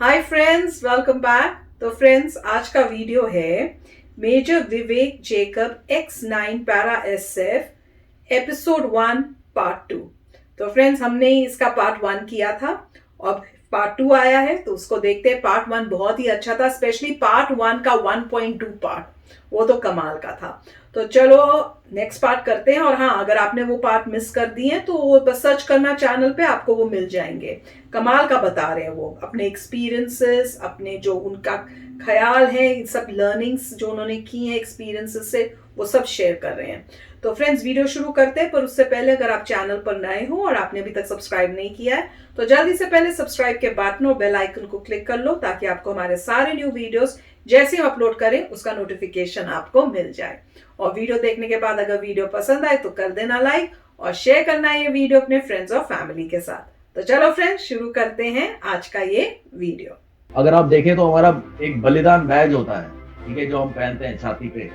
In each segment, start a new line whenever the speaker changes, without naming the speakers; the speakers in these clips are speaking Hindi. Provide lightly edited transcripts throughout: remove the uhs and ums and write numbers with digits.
हाय फ्रेंड्स, वेलकम बैक। तो फ्रेंड्स, आज का वीडियो है major Vivek Jacob X9 para SF episode 1 part 2। तो फ्रेंड्स, हमने इसका पार्ट 1 किया था, अब पार्ट 2 आया है तो उसको देखते हैं। पार्ट 1 बहुत ही अच्छा था, स्पेशली पार्ट 1 का 1.2 पार्ट, वो तो कमाल का था। तो चलो नेक्स्ट पार्ट करते हैं। और हाँ, अगर आपने वो पार्ट मिस कर दिए तो वो बस सर्च करना चैनल पे, आपको वो मिल जाएंगे। कमाल का बता रहे हैं वो, अपने एक्सपीरियंसेस, अपने जो उनका ख्याल है, सब लर्निंग्स जो उन्होंने की हैं एक्सपीरियंसेस से, वो सब शेयर कर रहे हैं। तो फ्रेंड्स, वीडियो शुरू करते हैं, पर उससे पहले अगर आप चैनल पर नए हो और आपने अभी तक सब्सक्राइब नहीं किया है तो जल्दी से पहले सब्सक्राइब के बटन और बेल आइकन को क्लिक कर लो, ताकि आपको हमारे सारे न्यू वीडियोस जैसे हम अपलोड करें उसका नोटिफिकेशन आपको मिल जाए। और वीडियो देखने के बाद अगर वीडियो पसंद आए तो कर देना लाइक और शेयर करना है ये वीडियो अपने फ्रेंड्स और फैमिली के साथ। तो चलो फ्रेंड्स, शुरू करते हैं आज का ये वीडियो।
अगर आप देखें तो हमारा एक बलिदान बैज होता है, ठीक है, जो हम पहनते हैं छाती पे।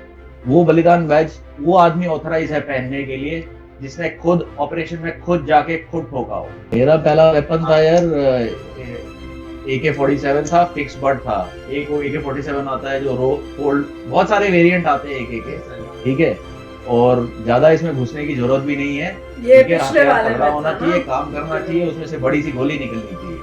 वो बलिदान बैज वो आदमी ऑथराइज है पहनने के लिए जिसने खुद ऑपरेशन में खुद जाके खुद ठोका हो। मेरा पहला वेपन था यार AK-47 था, फिक्स बट था। एक वो AK-47 आता है जो रो फोल्ड, बहुत सारे वेरिएंट आते हैं AK के, ठीक है। और ज्यादा इसमें घुसने की जरूरत भी नहीं है,
ये पिछले वाले
तगड़ा होना चाहिए, काम करना चाहिए, उसमें से बड़ी सी गोली निकलनी चाहिए,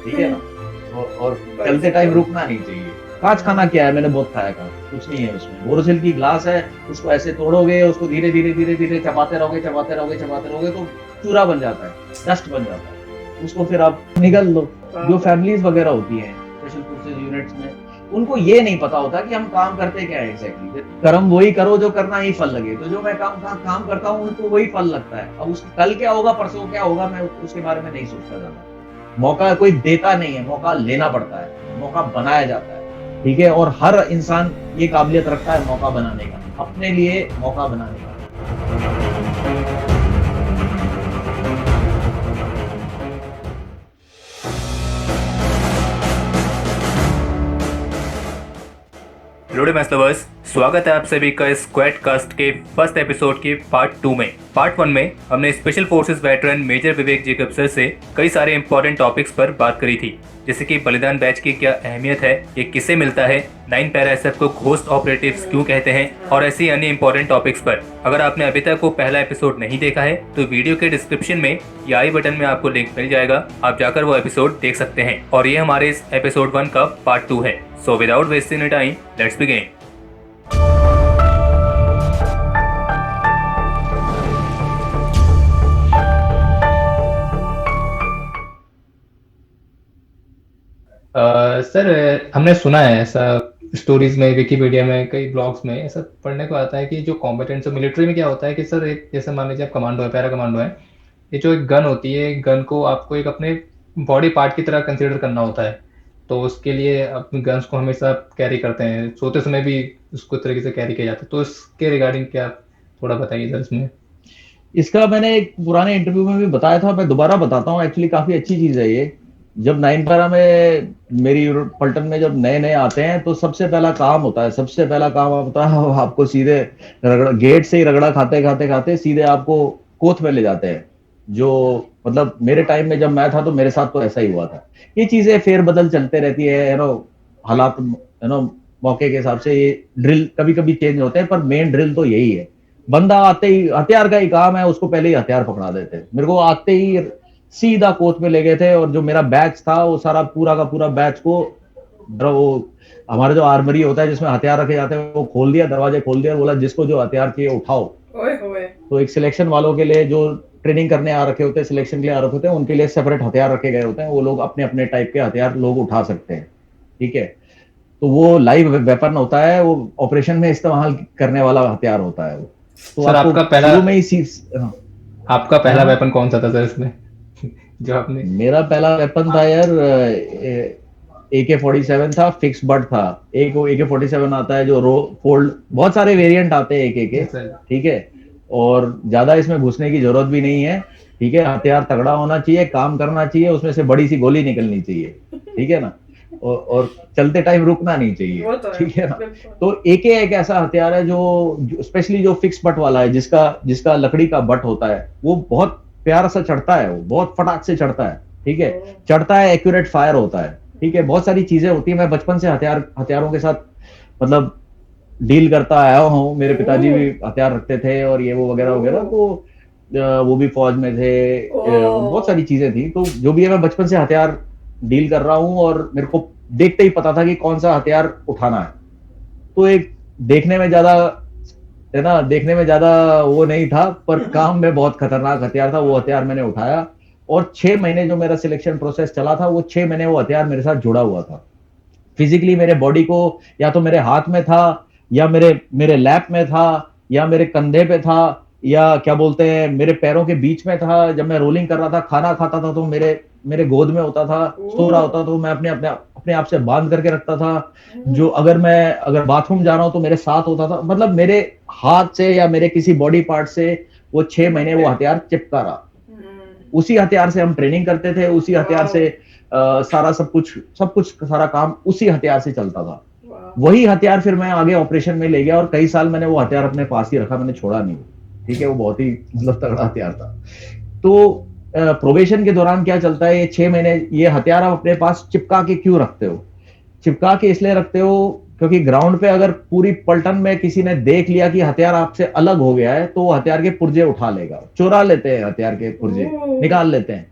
ठीक है ना। और चलते टाइम रुकना नहीं चाहिए। कांच खाना क्या है, मैंने बहुत खाया कांच, कुछ नहीं है उसमें। बोरोसिल की ग्लास है, उसको ऐसे तोड़ोगे, उसको धीरे धीरे धीरे धीरे चबाते रहोगे तो चूरा बन जाता है, डस्ट बन जाता है। उसको फिर आप निकल लो। जो फैमिलीज वगैरह होती हैं स्पेशल फोर्सेस यूनिट्स में, उनको ये नहीं पता होता कि हम काम करते क्या है एग्जैक्टली। कर्म वही करो जो करना ही फल लगे। तो जो मैं काम करता हूँ उनको वही फल लगता है। अब उस कल क्या होगा, परसों क्या होगा, मैं उसके बारे में नहीं सोचता ज्यादा। मौका कोई देता नहीं है, मौका लेना पड़ता है, मौका बनाया जाता है, ठीक है। और हर इंसान ये काबिलियत रखता है मौका बनाने का, अपने लिए मौका बनाने का।
लोडे मैच लवर्स, स्वागत है आप सभी का स्क्वाड कास्ट के फर्स्ट एपिसोड के पार्ट 2 में। पार्ट 1 में हमने special forces veteran major Vivek Jacob sir से कई सारे इंपॉर्टेंट टॉपिक्स पर बात करी थी, जैसे कि बलिदान बैच की क्या अहमियत है, ये किससे मिलता है, 9 पैरा SF को घोस्ट ऑपरेटिव्स क्यों कहते हैं, और ऐसी अन्य इंपॉर्टेंट टॉपिक्स पर। अगर आपने अभी तक वो पहला एपिसोड नहीं देखा है तो वीडियो के डिस्क्रिप्शन में या आई बटन में आपको लिंक मिल जाएगा, आप जाकर वो एपिसोड देख सकते हैं। और ये हमारे इस एपिसोड 1 का पार्ट 2 है। So without wasting time, let's begin.
Sir, हमने सुना है ऐसा, स्टोरीज में, विकिपीडिया में, कई ब्लॉग्स में ऐसा पढ़ने को आता है कि जो कॉम्पिटेंट्स मिलिट्री में क्या होता है कि सर, एक जैसे मान लीजिए आप कमांडो है, पैरा कमांडो है, ये जो एक गन होती है, गन को आपको एक अपने बॉडी पार्ट की तरह कंसिडर करना होता है। तो उसके लिए अपनी गन्स को हमेशा कैरी करते हैं, सोते समय भी उसको तरीके से कैरी किया जाता है। तो इसके रिगार्डिंग क्या थोड़ा बताइए सर इसमें।
इसका मैंने एक पुराने इंटरव्यू में भी बताया था, मैं दोबारा बताता हूँ। एक्चुअली काफी अच्छी चीज है ये। जब 9 पैरा में मेरी पलटन में जब नए नए आते हैं तो सबसे पहला काम होता है आपको सीधे गेट से ही रगड़ा खाते सीधे आपको कोथ में ले जाते हैं। जो मतलब मेरे टाइम में जब मैं था तो मेरे साथ तो ऐसा ही हुआ था। ये चीजें फेर बदल चलते रहती है, हालात, मौके के हिसाब से ये ड्रिल कभी कभी चेंज होते हैं, पर मेन ड्रिल तो यही है। बंदा आते ही हथियार का ही काम है, उसको पहले ही हथियार पकड़ा देते हैं। मेरे को आते ही सीधा कोच में ले गए थे, और जो मेरा बैच था वो सारा पूरा का पूरा बैच को, वो हमारा जो आर्मरी होता है जिसमें हथियार रखे जाते हैं, वो खोल दिया, दरवाजे खोल दिया, बोला जिसको जो हथियार चाहिए उठाओ। तो एक सिलेक्शन वालों के लिए, जो ट्रेनिंग करने आ रखे होते हैं, सिलेक्शन के लिए आ रखे होते हैं, उनके लिए सेपरेट हथियार रखे गए होते हैं। वो लोग अपने अपने टाइप के हथियार लोग उठा सकते हैं, ठीक है। तो वो लाइव वेपन होता है, वो ऑपरेशन में इस्तेमाल करने वाला हथियार होता है। तो
सर, आपका पहला
हाँ।
वेपन कौन सा था सर इसमें जो आपने?
मेरा पहला वेपन था यार AK-47 था, फिक्स बट था। एक वो AK-47 आता है जो रो फोल्ड, बहुत सारे वेरिएंट आते हैं AK के, ठीक है। और ज्यादा इसमें घुसने की जरूरत भी नहीं है, ठीक है। हथियार तगड़ा होना चाहिए, काम करना चाहिए, उसमें से बड़ी सी गोली निकलनी चाहिए, ठीक है ना। और चलते टाइम रुकना नहीं चाहिए, ठीक है ना। तो AK एक ऐसा हथियार है जो स्पेशली जो फिक्स बट वाला है, जिसका लकड़ी का बट होता है, वो बहुत प्यारा सा चढ़ता है, वो बहुत फटाक से चढ़ता है, ठीक है। चढ़ता है, एक्यूरेट फायर होता है, ठीक है, बहुत सारी चीजें होती है। मैं बचपन से हथियारों के साथ मतलब डील करता आया हूँ। मेरे पिताजी भी हथियार रखते थे और ये वो वगैरह वगैरह, तो वो भी फौज में थे। बहुत सारी चीजें थी। तो जो भी है, मैं बचपन से हथियार डील कर रहा हूँ और मेरे को देखते ही पता था कि कौन सा हथियार उठाना है। तो एक देखने में ज्यादा है ना, देखने में ज्यादा वो नहीं था, पर काम में बहुत खतरनाक हथियार था। वो हथियार मैंने उठाया और 6 महीने जो मेरा सिलेक्शन प्रोसेस चला था, वो 6 महीने वो हथियार मेरे साथ जुड़ा हुआ था। फिजिकली मेरे बॉडी को या तो मेरे हाथ में था, या मेरे मेरे लैप में था, या मेरे कंधे पे था, या क्या बोलते हैं मेरे पैरों के बीच में था। जब मैं रोलिंग कर रहा था, खाना खाता था, तो मेरे मेरे गोद में होता था। सो रहा होता तो मैं अपने अपने अपने आप से बांध करके रखता था। जो अगर बाथरूम जा रहा हूं तो मेरे साथ होता था। मतलब मेरे हाथ से या मेरे किसी बॉडी पार्ट से वो 6 महीने वो हथियार चिपका रहा। उसी हथियार से हम ट्रेनिंग करते थे, उसी हथियार से सारा सब कुछ सारा काम उसी हथियार से चलता था। वही हथियार फिर मैं आगे ऑपरेशन में ले गया और कई साल मैंने वो हथियार अपने पास ही रखा, मैंने छोड़ा नहीं। ठीक है, वो बहुत ही मतलब तगड़ा हथियार था। तो प्रोबेशन के दौरान क्या चलता है, ये 6 महीने ये हथियार आप अपने पास चिपका के क्यों रखते हो? चिपका के इसलिए रखते हो क्योंकि ग्राउंड पे अगर पूरी पलटन में किसी ने देख लिया कि हथियार आपसे अलग हो गया है, तो वो हथियार के पुर्जे उठा लेगा, चुरा लेते हैं हथियार के पुर्जे, निकाल लेते हैं।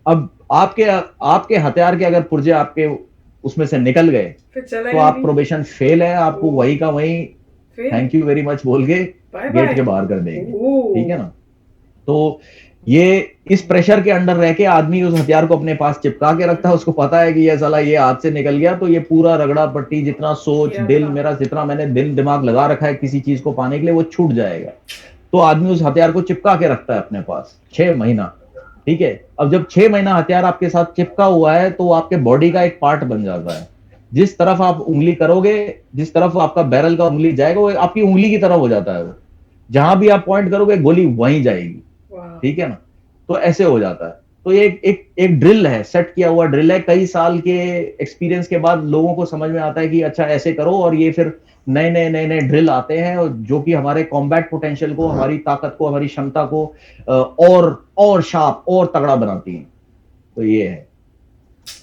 अब आपके आपके हथियार के अगर पुर्जे आपके उसमें से निकल गए तो आप प्रोबेशन फेल है, आपको वही का वही थैंक यू वेरी मच बोल के गेट के बाहर कर देंगे। ठीक है ना? तो ये इस प्रेशर के अंडर रह के आदमी उस हथियार को अपने पास चिपका के रखता है। उसको पता है कि ये साला ये हाथ से निकल गया तो ये पूरा रगड़ा पट्टी, जितना सोच दिल मेरा, जितना मैंने दिल दिमाग लगा रखा है किसी चीज को पाने के लिए, वो छूट जाएगा। तो आदमी उस हथियार को चिपका के रखता है अपने पास 6 महीना। ठीक है, अब जब 6 महीना हथियार आपके साथ चिपका हुआ है तो आपके बॉडी का एक पार्ट बन जाता है। जिस तरफ आप उंगली करोगे, जिस तरफ आपका बैरल का उंगली जाएगा, वो आपकी उंगली की तरफ हो जाता है। वो जहां भी आप पॉइंट करोगे गोली वहीं जाएगी। ठीक है ना? तो ऐसे हो जाता है। तो ये एक ड्रिल है, सेट किया हुआ ड्रिल है। कई साल के एक्सपीरियंस के बाद लोगों को समझ में आता है कि अच्छा ऐसे करो, और ये फिर नए ड्रिल आते हैं और जो कि हमारे कॉम्बैट पोटेंशियल को, हमारी ताकत को, हमारी क्षमता को और शार्प और तगड़ा बनाती है। तो ये है।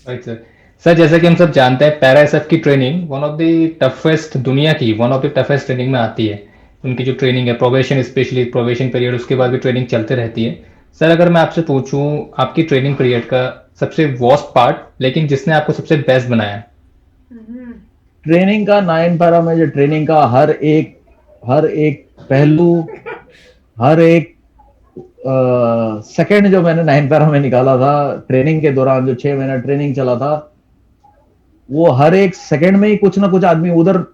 Right sir. सर, जैसा कि हम सब जानते हैं, पैरा एसएफ की training one of the toughest, दुनिया की one of the toughest training में आती है। उनकी जो ट्रेनिंग है, प्रोबेशन, स्पेशली प्रोबेशन पीरियड, उसके बाद भी ट्रेनिंग चलते रहती है। सर, अगर मैं आपसे पूछूं आपकी ट्रेनिंग पीरियड का सबसे वर्स्ट पार्ट, लेकिन जिसने आपको सबसे बेस्ट बनाया?
ट्रेनिंग का 9 पैरा में जो ट्रेनिंग का हर एक पहलू, हर एक सेकंड जो मैंने 9 पैरा में निकाला था ट्रेनिंग के दौरान, जो 6 महीना ट्रेनिंग चला था, वो हर एक सेकंड में ही कुछ ना कुछ आदमी उधर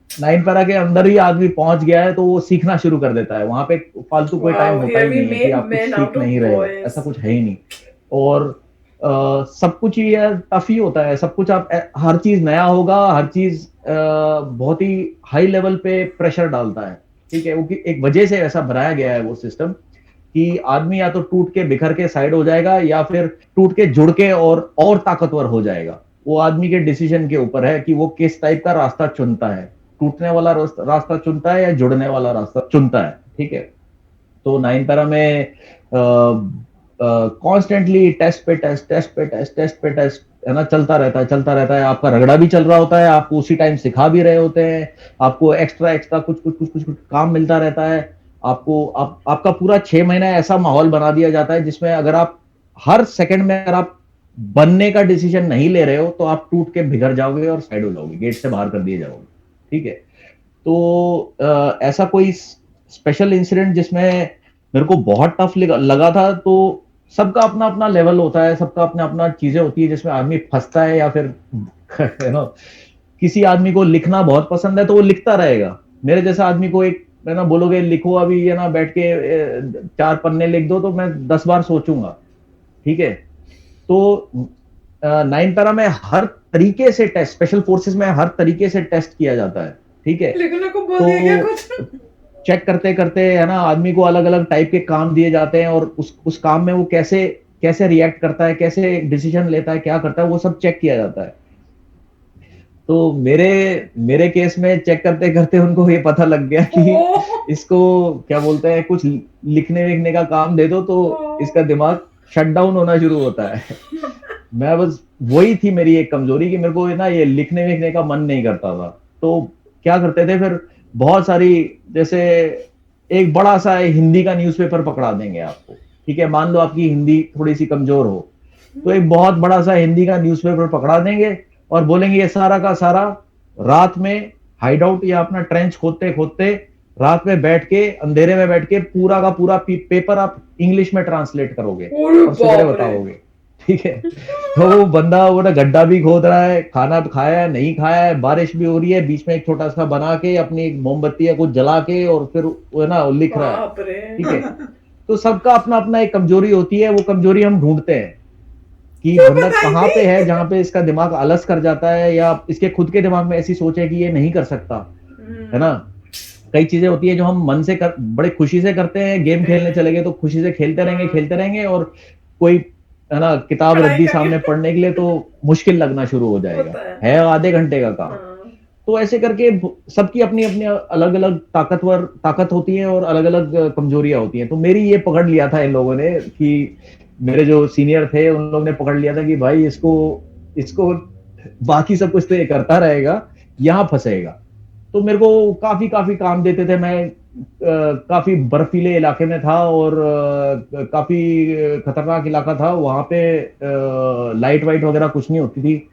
9 पैरा के अंदर ही आदमी पहुंच गया है तो वो सीखना शुरू कर देता है। वहां पे फालतू कोई टाइम होता ही नहीं है कि आप कुछ सीख नहीं रहे, ऐसा कुछ है ही नहीं। और सब कुछ ही यार टफ ही होता है, सब कुछ आप हर चीज नया होगा, हर चीज बहुत ही हाई लेवल पे प्रेशर डालता है। ठीक है, वो एक वजह से ऐसा बनाया गया है वो सिस्टम कि आदमी या तो टूट के बिखर के साइड हो जाएगा या फिर टूट के जुड़ के और ताकतवर हो जाएगा। वो आदमी के डिसीजन के ऊपर है कि वो किस टाइप का रास्ता चुनता है, टूटने वाला रास्ता चुनता है या जुड़ने वाला रास्ता चुनता है। ठीक है, तो 9 पैरा में कॉन्स्टेंटली टेस्ट पे टेस्ट है ना, चलता रहता है। आपका रगड़ा भी चल रहा होता है, आपको उसी टाइम सिखा भी रहे होते हैं, आपको एक्स्ट्रा कुछ काम मिलता रहता है। आपका पूरा 6 महीना ऐसा माहौल बना दिया जाता है जिसमें अगर आप हर सेकंड में अगर आप बनने का डिसीजन नहीं ले रहे हो तो आप टूट के बिगड़ जाओगे और साइड हो जाओगे, गेट से बाहर कर दिए जाओगे। ठीक है, तो ऐसा कोई स्पेशल इंसिडेंट जिसमें मेरे को बहुत टफ लगा था, तो सबका अपना अपना लेवल होता है, सबका अपना अपना चीजें होती है जिसमें आदमी फंसता है या फिर किसी आदमी को लिखना बहुत पसंद है तो वो लिखता रहेगा। मेरे जैसा आदमी को एक है ना बोलोगे लिखो अभी ये ना बैठ के 4 पन्ने लिख दो, तो मैं 10 बार सोचूंगा। ठीक है, तो 9 पैरा में हर तरीके से टेस्ट, स्पेशल फोर्सेस में हर तरीके से टेस्ट किया जाता है। ठीक है,
लिखने को बोल दिया क्या कुछ?
चेक करते करते है ना आदमी को अलग अलग टाइप के काम दिए जाते हैं और उस काम में वो कैसे रिएक्ट करता है, कैसे डिसीजन लेता है, क्या करता है, वो सब चेक किया जाता है। तो मेरे केस में चेक करते करते उनको ये पता लग गया कि इसको क्या बोलते हैं, कुछ लिखने विखने का काम दे दो तो इसका दिमाग शट डाउन होना शुरू होता है। मैं बस वही थी मेरी एक कमजोरी कि मेरे को ना ये लिखने विखने का मन नहीं करता था। तो क्या करते थे फिर, बहुत सारी, जैसे एक बड़ा सा हिंदी का न्यूज़पेपर पकड़ा देंगे आपको, ठीक है, मान लो आपकी हिंदी थोड़ी सी कमजोर हो, तो एक बहुत बड़ा सा हिंदी का न्यूज़पेपर पकड़ा देंगे और बोलेंगे ये सारा का सारा रात में हाइड आउट या अपना ट्रेंच खोदते खोदते रात में बैठ के, अंधेरे में बैठ के पूरा का पूरा पेपर आप इंग्लिश में ट्रांसलेट करोगे और सुबह बताओगे, ठीक है। तो वो बंदा वो ना गड्ढा भी खोद रहा है, खाना खाया है नहीं खाया है, बारिश भी हो रही है, बीच में एक छोटा सा बना के अपनी एक मोमबत्ती या कुछ जला के और फिर वो ना लिख रहा है, ठीक है। तो सबका अपना अपना एक कमजोरी होती है, वो कमजोरी हम ढूंढते हैं कि बंदा कहाँ पे है जहां पे इसका दिमाग आलस कर जाता है या इसके खुद के दिमाग में ऐसी सोच है कि ये नहीं कर सकता, है ना। कई चीजें होती है जो हम मन से बड़े खुशी से करते हैं, गेम खेलने चले गए तो खुशी से खेलते रहेंगे और कोई, है ना, किताब रद्दी सामने पढ़ने के लिए तो मुश्किल लगना शुरू हो जाएगा, है आधे घंटे का काम। तो ऐसे करके सबकी अपनी अपनी अलग अलग ताकत होती है और अलग अलग कमजोरियां होती हैं। तो मेरी ये पकड़ लिया था इन लोगों ने, कि मेरे जो सीनियर थे उन लोगों ने पकड़ लिया था कि भाई इसको बाकी सब कुछ तो ये करता रहेगा, यहाँ फंसेगा। तो मेरे को काफी काफी काम देते थे। मैं काफी बर्फीले इलाके में था और काफी खतरनाक इलाका था, वहां पे लाइट वाइट वगैरह कुछ नहीं होती थी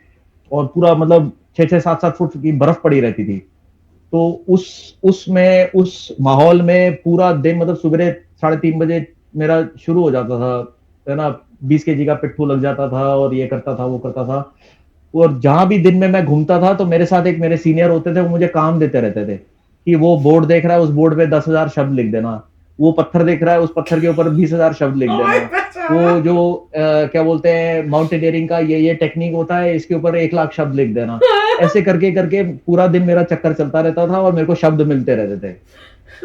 और पूरा मतलब 6-6, 7-7 फुट की बर्फ पड़ी रहती थी। तो उस माहौल में पूरा दिन, मतलब सुबह 3:30 बजे मेरा शुरू हो जाता था, है ना, 20 kg का पिट्ठू लग जाता था और ये करता था वो करता था। और जहां भी दिन में मैं घूमता था तो मेरे साथ एक मेरे सीनियर होते थे, वो मुझे काम देते रहते थे कि वो बोर्ड देख रहा है, उस बोर्ड पे 10,000 शब्द लिख देना, वो पत्थर देख रहा है, उस पत्थर के ऊपर 20,000 शब्द लिख देना, वो जो क्या बोलते हैं माउंटेनियरिंग का ये टेक्निक होता है, इसके ऊपर 1 लाख शब्द लिख देना। ऐसे करके करके पूरा दिन मेरा चक्कर चलता रहता था और मेरे को शब्द मिलते रहते थे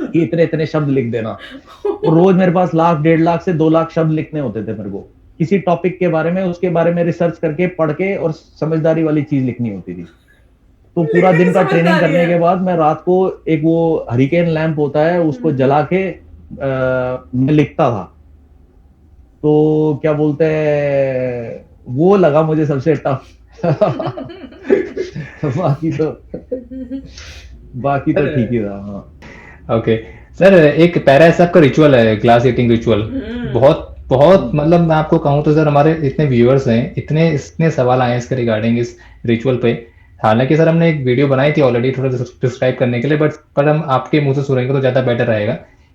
कि इतने इतने शब्द लिख देना। रोज मेरे पास 1,00,000, 1,50,000 से 2 लाख शब्द लिखने होते थे मेरे को, किसी टॉपिक के बारे में, उसके बारे में रिसर्च करके पढ़ के और समझदारी वाली चीज लिखनी होती थी। तो पूरा दिन का ट्रेनिंग करने के बाद मैं रात को एक वो हरिकेन लैंप होता है उसको जला के मैं लिखता था। तो क्या बोलते हैं, वो लगा मुझे सबसे टफ। बाकी तो ठीक ही था। हाँ
ओके सर, एक पैरा ऐसा आपका रिचुअल है, ग्लास ईटिंग रिचुअल, बहुत बहुत मतलब मैं आपको कहूँ तो सर हमारे इतने व्यूअर्स हैं, इतने सवाल आए हैं इसके रिगार्डिंग इस रिचुअल पे। हालांकि सर हमने एक वीडियो बनाई थी ऑलरेडी थोड़ा डिस्क्राइब करने के लिए, बट पर हम आपके मुंह से सुनेंगे तो ज़्यादा बेटर रहेगा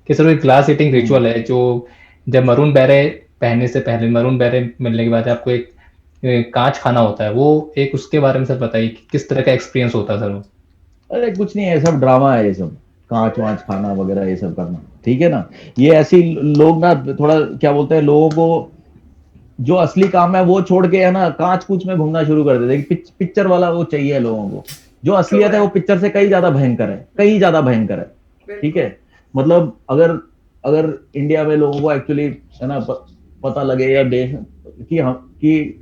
कि सर एक ग्लास ईटिंग रिचुअल है जो जब मरून बैरे पहनने से पहले, मरून बैरे मिलने के बाद आपको एक कांच खाना होता है, वो एक उसके बारे में सर बताइए कि किस तरह का एक्सपीरियंस होता है सर वो।
अरे कुछ नहीं है, सब ड्रामा है ये सब, कांच वांच खाना वगैरह ये सब करना, ठीक है ना। ये ऐसी लोग ना थोड़ा क्या बोलते हैं, लोगों को जो असली काम है वो छोड़ के, है ना, कांच कूच में घूमना शुरू कर देते हैं। पिक्चर वाला वो चाहिए लोगों को, जो असलियत है वो पिक्चर से कई ज्यादा भयंकर है, कई ज्यादा भयंकर है, ठीक है। मतलब अगर अगर इंडिया में लोगों को एक्चुअली, है ना, पता लगे या देख कि हम कि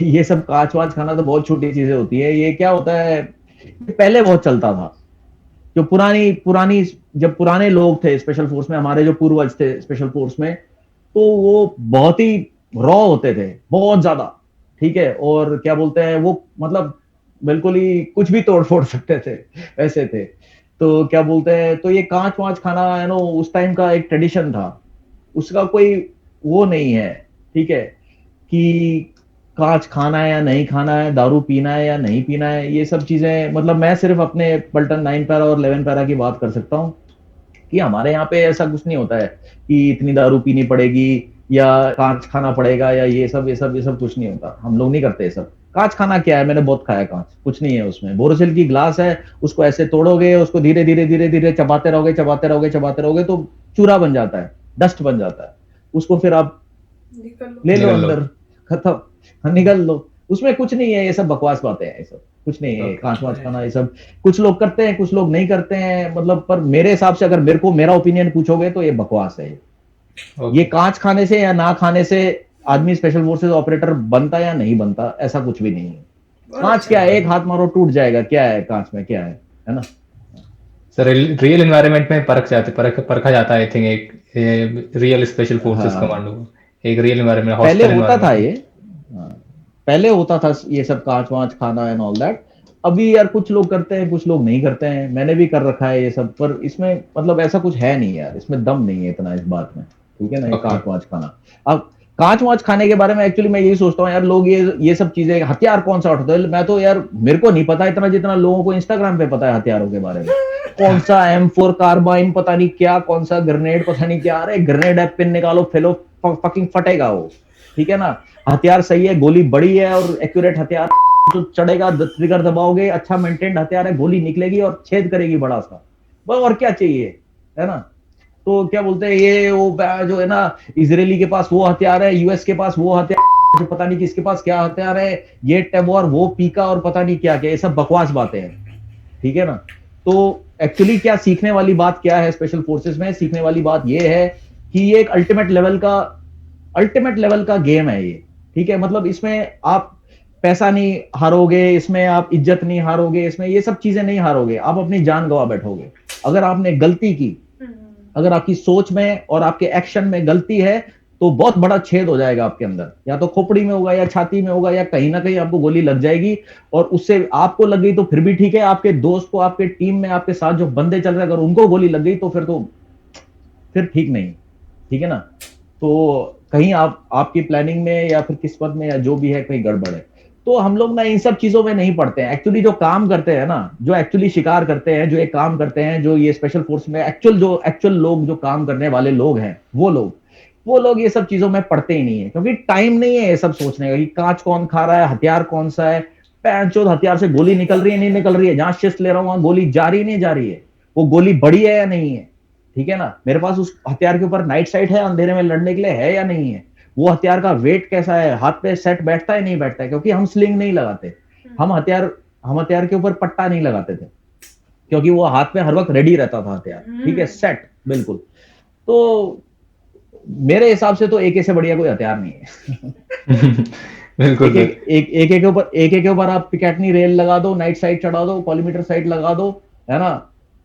ये सब कांच वांच खाना तो बहुत छोटी चीजें होती है। ये क्या होता है, पहले बहुत चलता था, जो पुरानी पुरानी जब पुराने लोग थे स्पेशल फोर्स में, हमारे जो पूर्वज थे स्पेशल फोर्स में, तो वो बहुत ही रॉ होते थे, बहुत ज्यादा, ठीक है। और क्या बोलते हैं वो, मतलब बिल्कुल ही कुछ भी तोड़ फोड़ सकते थे, ऐसे थे। तो क्या बोलते हैं, तो ये कांच वांच खाना, है ना, उस टाइम का एक ट्रेडिशन था, उसका कोई वो नहीं है, ठीक है, कि कांच खाना है या नहीं खाना है, दारू पीना है या नहीं पीना है, ये सब चीजें, मतलब मैं सिर्फ अपने पल्टन 9 पैरा और 11 पैरा की बात कर सकता हूँ कि हमारे यहाँ पे ऐसा कुछ नहीं होता है कि इतनी दारू पीनी पड़ेगी या कांच खाना पड़ेगा या ये सब कुछ नहीं होता। हम लोग नहीं करते ये सब। कांच खाना क्या है, मैंने बहुत खाया कांच, कुछ नहीं है उसमें। बोरोसिल की ग्लास है, उसको ऐसे तोड़ोगे, उसको धीरे धीरे धीरे धीरे चबाते रहोगे तो चूरा बन जाता है, डस्ट बन जाता है। उसको फिर आप ले लो अंदर, खत्म, निकल लो। उसमें कुछ नहीं है, ये सब बकवास बातें हैं, ये सब कुछ नहीं है। कांच वांच खाना ये सब कुछ लोग करते हैं, कुछ लोग नहीं करते हैं, मतलब। पर मेरे हिसाब से अगर मेरे को मेरा ओपिनियन पूछोगे तो ये बकवास है। ये कांच खाने से या ना खाने से आदमी स्पेशल फोर्सेस ऑपरेटर बनता या नहीं बनता, ऐसा कुछ भी नहीं है। कांच क्या है, एक हाथ मारो टूट जाएगा, क्या है कांच में, क्या है ना। सर
रियल एनवायरनमेंट में परखा जाता है, आई थिंक एक रियल स्पेशल फोर्सेस कमांडो एक रियल एनवायरनमेंट
पहले होता था ये। पहले होता था ये सब कांच वांच खाना एंड ऑल दैट। अभी यार कुछ लोग करते हैं, कुछ लोग नहीं करते हैं, मैंने भी कर रखा है ये सब, पर इसमें मतलब ऐसा कुछ है नहीं यार, इसमें दम नहीं है इतना इस बात में, ठीक है ना, ये
ओके।
कांच वांच खाना। अब कांच वांच खाने के बारे में एक्चुअली मैं यही सोचता हूँ यार, लोग ये सब चीजें, हथियार कौन सा उठाते हैं, मैं तो यार मेरे को नहीं पता इतना जितना लोगों को इंस्टाग्राम पे पता है हथियारों के बारे में। कौन सा M4 कार्बाइन पता नहीं क्या, कौन सा ग्रेनेड पता नहीं क्या, अरे ग्रेनेड है, पिन निकालो फेलो, फकिंग फटेगा वो, ठीक है ना। हथियार सही है, गोली बड़ी है और एक्यूरेट हथियार, जो चढ़ेगा, ट्रिगर दबाओगे, अच्छा मेंटेन्ड हथियार है, गोली निकलेगी और छेद करेगी बड़ा सा, बस और क्या चाहिए, है ना। तो क्या बोलते हैं ये वो जो है ना, इजरायली के पास वो हथियार है, यूएस के पास वो हथियार, जो पता नहीं किसके पास क्या हथियार है, ये टेबोर वो पीका और पता नहीं क्या क्या, ये सब बकवास बातें हैं, ठीक है ना। तो एक्चुअली क्या सीखने वाली बात क्या है स्पेशल फोर्सेस में, सीखने वाली बात ये है कि ये एक अल्टीमेट लेवल का गेम है ये, ठीक है। मतलब इसमें आप पैसा नहीं हारोगे, इसमें आप इज्जत नहीं हारोगे, इसमें ये सब चीजें नहीं हारोगे, आप अपनी जान गवा बैठोगे अगर आपने गलती की। अगर आपकी सोच में और आपके एक्शन में गलती है तो बहुत बड़ा छेद हो जाएगा आपके अंदर, या तो खोपड़ी में होगा या छाती में होगा या कहीं ना कहीं आपको गोली लग जाएगी। और उससे आपको लग गई तो फिर भी ठीक है, आपके दोस्त को, आपके टीम में आपके साथ जो बंदे चल रहे हैं, अगर उनको गोली लग गई तो फिर ठीक नहीं, ठीक है ना। तो कहीं आपकी प्लानिंग में या फिर किस्मत में या जो भी है कहीं गड़बड़ है। तो हम लोग ना इन सब चीजों में नहीं पड़ते हैं एक्चुअली। जो काम करते हैं ना, जो एक्चुअली शिकार करते हैं, जो एक काम करते हैं, जो ये स्पेशल फोर्स में एक्चुअल लोग जो काम करने वाले लोग हैं, वो लोग ये सब चीजों में पड़ते ही नहीं है, क्योंकि टाइम नहीं है ये सब सोचने का कि कांच कौन खा रहा है, हथियार कौन सा है, पैंचोद हथियार से गोली निकल रही है नहीं निकल रही है, जहां शिफ्ट ले रहा हूं वहां गोली जा रही नहीं जा रही है, वो गोली बड़ी है या नहीं है, ठीक है ना। मेरे पास उस हथियार के ऊपर नाइट साइट है, अंधेरे में लड़ने के लिए है या नहीं है, वो हथियार का वेट कैसा है, हाथ पे सेट बैठता है नहीं बैठता है, क्योंकि हम स्लिंग नहीं लगाते, हम हथियार के ऊपर पट्टा नहीं लगाते थे, क्योंकि वो हाथ में हर वक्त रेडी रहता था हथियार, ठीक है, सेट बिल्कुल। तो मेरे हिसाब से तो एके से बढ़िया कोई हथियार नहीं है।
बिल्कुल सर।
एक के ऊपर आप पिकेटनी रेल लगा दो, नाइट साइट चढ़ा दो, कॉलीमीटर साइट लगा दो, है ना,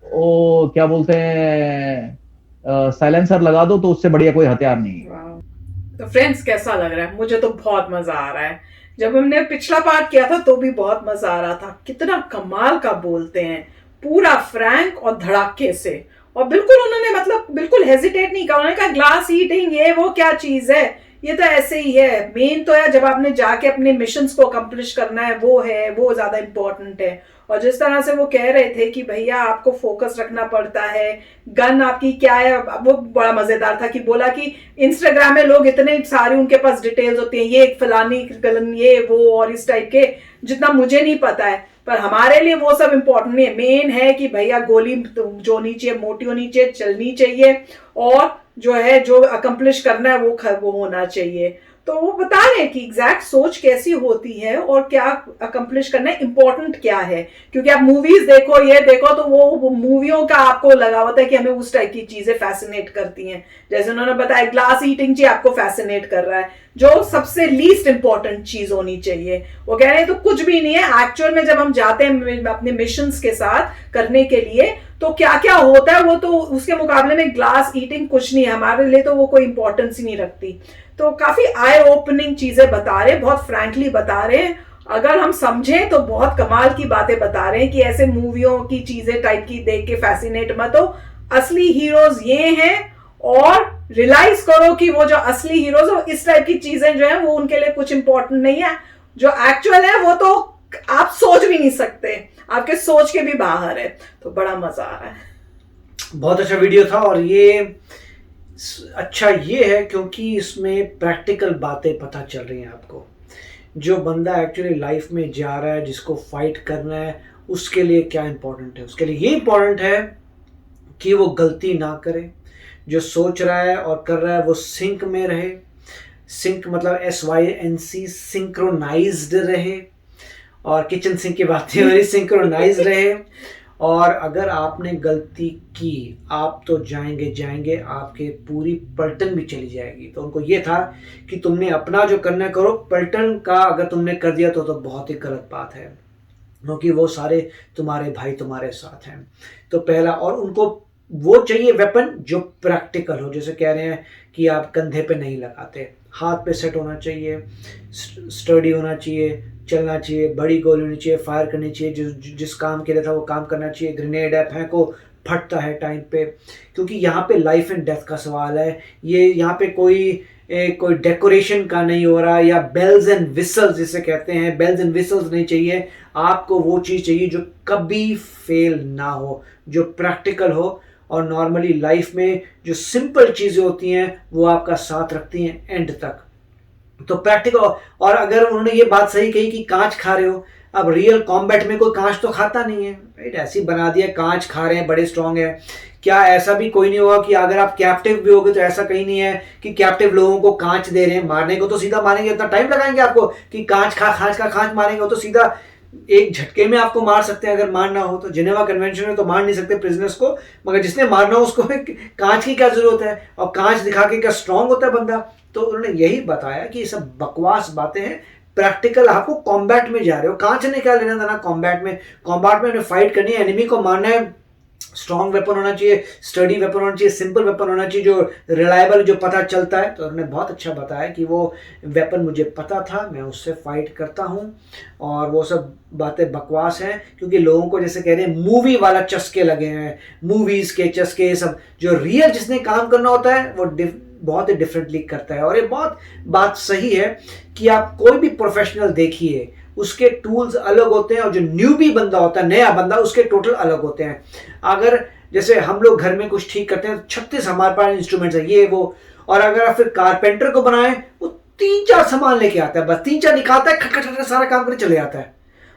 वो क्या बोलते हैं साइलेंसर लगा दो, तो उससे बढ़िया कोई हथियार नहीं है।
तो फ्रेंड्स कैसा लग रहा है? मुझे तो बहुत मजा आ रहा है। जब हमने पिछला पार्ट किया था तो भी बहुत मजा आ रहा था। कितना कमाल का बोलते हैं, पूरा फ्रैंक और धड़ाके से, और बिल्कुल उन्होंने मतलब बिल्कुल हेजिटेट नहीं किया। उन्होंने कहा ग्लास ईटिंग ये वो क्या चीज है, ये तो ऐसे ही है। मेन तो है जब आपने जाके अपने मिशंस को अकम्प्लिश करना है, वो ज्यादा इंपॉर्टेंट है। और जिस तरह से वो कह रहे थे कि भैया आपको फोकस रखना पड़ता है, गन आपकी क्या है, वो बड़ा मजेदार था कि बोला कि इंस्टाग्राम में लोग इतने सारे उनके पास डिटेल्स होती हैं, ये फलानी गन ये वो और इस टाइप के, जितना मुझे नहीं पता है, पर हमारे लिए वो सब इंपॉर्टेंट नहीं है। मेन है कि भैया गोली जो होनी चाहिए मोटी होनी चाहिए, चलनी चाहिए, और जो है जो अकम्प्लिश करना है वो होना चाहिए। तो वो बता रहे हैं कि एग्जैक्ट सोच कैसी होती है और क्या अकम्प्लिश करना है, इंपॉर्टेंट क्या है। क्योंकि आप मूवीज देखो ये देखो तो वो मूवियों का आपको लगा होता है कि हमें उस टाइप की चीजें फैसिनेट करती हैं। जैसे उन्होंने बताया ग्लास ईटिंग जी आपको फैसिनेट कर रहा है, जो सबसे लीस्ट इंपॉर्टेंट चीज होनी चाहिए। वो कह रहे हैं तो कुछ भी नहीं है एक्चुअल में। जब हम जाते हैं अपने मिशंस के साथ करने के लिए तो क्या क्या होता है वो तो उसके मुकाबले में ग्लास ईटिंग कुछ नहीं है, हमारे लिए तो वो कोई इंपॉर्टेंस ही नहीं रखती। तो काफी आई ओपनिंग चीजें बता रहे हैं, बहुत फ्रैंकली बता रहे हैं। अगर हम समझें तो बहुत कमाल की बातें बता रहे हैं कि ऐसे मूवियों की चीजें टाइप की देख के फैसिनेट मत हो, असली हीरोज ये हैं, और रियलाइज करो कि वो जो असली हीरोज हो इस टाइप की चीजें जो है वो उनके लिए कुछ इंपॉर्टेंट नहीं है। जो एक्चुअल है वो तो आप सोच भी नहीं सकते, आपके सोच के भी बाहर है। तो बड़ा मजा आ रहा है,
बहुत अच्छा वीडियो था। और ये अच्छा ये है क्योंकि इसमें प्रैक्टिकल बातें पता चल रही हैं आपको। जो बंदा एक्चुअली लाइफ में जा रहा है, जिसको फाइट करना है, उसके लिए क्या इंपॉर्टेंट है। उसके लिए ये इंपॉर्टेंट है कि वो गलती ना करे, जो सोच रहा है और कर रहा है वो सिंक में रहे। सिंक मतलब SYNC, सिंक्रोनाइज्ड रहे। और किचन सिंक की बात हो रही, सिंक्रोनाइज रहे। और अगर आपने गलती की आप तो जाएंगे, आपके पूरी पलटन भी चली जाएगी। तो उनको ये था कि तुमने अपना जो करना करो, पलटन का अगर तुमने कर दिया तो बहुत ही गलत बात है, क्योंकि वो सारे तुम्हारे भाई तुम्हारे साथ हैं। तो पहला, और उनको वो चाहिए वेपन जो प्रैक्टिकल हो, जैसे कह रहे हैं कि आप कंधे पे नहीं लगाते, हाथ पे सेट होना चाहिए, स्टडी होना चाहिए, चलना चाहिए, बड़ी गोली होनी चाहिए, फायर करनी चाहिए, जिस काम के लिए था वो काम करना चाहिए। ग्रेनेड है, फेंको, फटता है टाइम पे, क्योंकि यहाँ पे लाइफ एंड डेथ का सवाल है। ये यहाँ पे कोई डेकोरेशन का नहीं हो रहा, या बेल्स एंड विसल्स जिसे कहते हैं, बेल्स एंड विसल्स नहीं चाहिए आपको। वो चीज़ चाहिए जो कभी फेल ना हो, जो प्रैक्टिकल हो, और नॉर्मली लाइफ में जो सिंपल चीज़ें होती हैं वो आपका साथ रखती हैं एंड तक। तो प्रैक्टिकल, और अगर उन्होंने ये बात सही कही कि कांच खा रहे हो, अब रियल कॉम्बैट में कोई कांच तो खाता नहीं है, राइट? ऐसे ही बना दिया, कांच खा रहे हैं, बड़े स्ट्रांग है। क्या ऐसा भी कोई नहीं होगा कि अगर आप कैप्टिव भी होगे तो ऐसा कहीं नहीं है कि कैप्टिव लोगों को कांच दे रहे हैं, मारने को तो सीधा मारेंगे, इतना टाइम लगाएंगे आपको कि कांच मारेंगे, वो तो सीधा एक झटके में आपको मार सकते हैं अगर मारना हो तो। जिनेवा कन्वेंशन में तो मार नहीं सकते प्रिजनर्स को, मगर जिसने मारना हो उसको कांच की क्या जरूरत है, और कांच दिखा के क्या स्ट्रांग होता है बंदा। तो उन्होंने यही बताया कि ये सब बकवास बातें हैं, प्रैक्टिकल। आपको कॉम्बैट में जा रहे हो, कांच ने क्या लेना देना कॉम्बैट में। कॉम्बैट में उन्हें फाइट करनी है, एनिमी को मारना है, स्ट्रॉन्ग वेपन होना चाहिए, स्टडी वेपन होना चाहिए, सिंपल वेपन होना चाहिए, जो रिलायबल, जो पता चलता है। तो उन्होंने बहुत अच्छा बताया कि वो वेपन मुझे पता था, मैं उससे फाइट करता हूँ, और वो सब बातें बकवास हैं, क्योंकि लोगों को जैसे कह रहे हैं मूवी वाला चस्के लगे हैं, मूवीज़ के चस्के सब। जो रियल जिसने काम करना होता है वो बहुत ही डिफरेंटली करता है। और ये बहुत बात सही है कि आप कोई भी प्रोफेशनल देखिए, उसके टूल्स अलग होते हैं, और जो न्यूबी बंदा होता है, नया बंदा, उसके टोटल अलग होते हैं। अगर जैसे हम लोग घर में कुछ ठीक करते हैं तो 36 हमारे पास इंस्ट्रूमेंट्स है, ये वो, और अगर आप फिर कारपेंटर को बनाएं, वो 3-4 सामान लेके आता है, बस 3-4 निकालता है, खट खट सारा काम करके चले जाता है,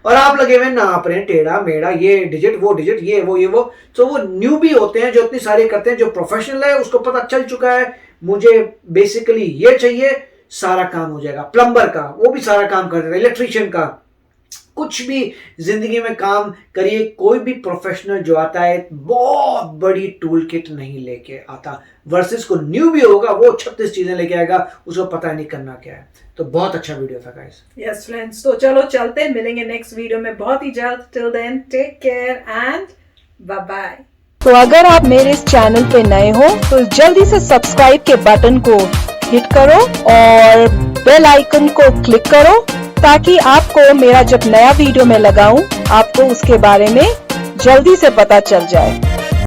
और आप लगे हुए नाप रहे हैं टेढ़ा मेढ़ा, ये डिजिट वो डिजिट, ये वो। तो वो न्यूबी होते हैं जो इतनी सारी करते हैं। जो प्रोफेशनल है उसको पता चल चुका है मुझे बेसिकली ये चाहिए, सारा काम हो जाएगा। प्लम्बर का वो भी सारा काम कर देता है, इलेक्ट्रीशियन का, कुछ भी जिंदगी में काम करिए, कोई भी प्रोफेशनल जो आता है बहुत बड़ी टूल किट नहीं लेके आता, वर्सेस को न्यू भी होगा वो 36 चीजें लेके आएगा, उसको पता नहीं करना क्या है। तो बहुत अच्छा वीडियो था गाइस।
यस फ्रेंड्स, तो चलो चलते हैं, मिलेंगे नेक्स्ट वीडियो में बहुत ही जल्द। Till then take care and bye bye.
तो अगर आप मेरे इस चैनल पे नए हो तो जल्दी से सब्सक्राइब के बटन को हिट करो और बेल आइकन को क्लिक करो, ताकि आपको मेरा जब नया वीडियो मैं लगाऊं आपको उसके बारे में जल्दी से पता चल जाए।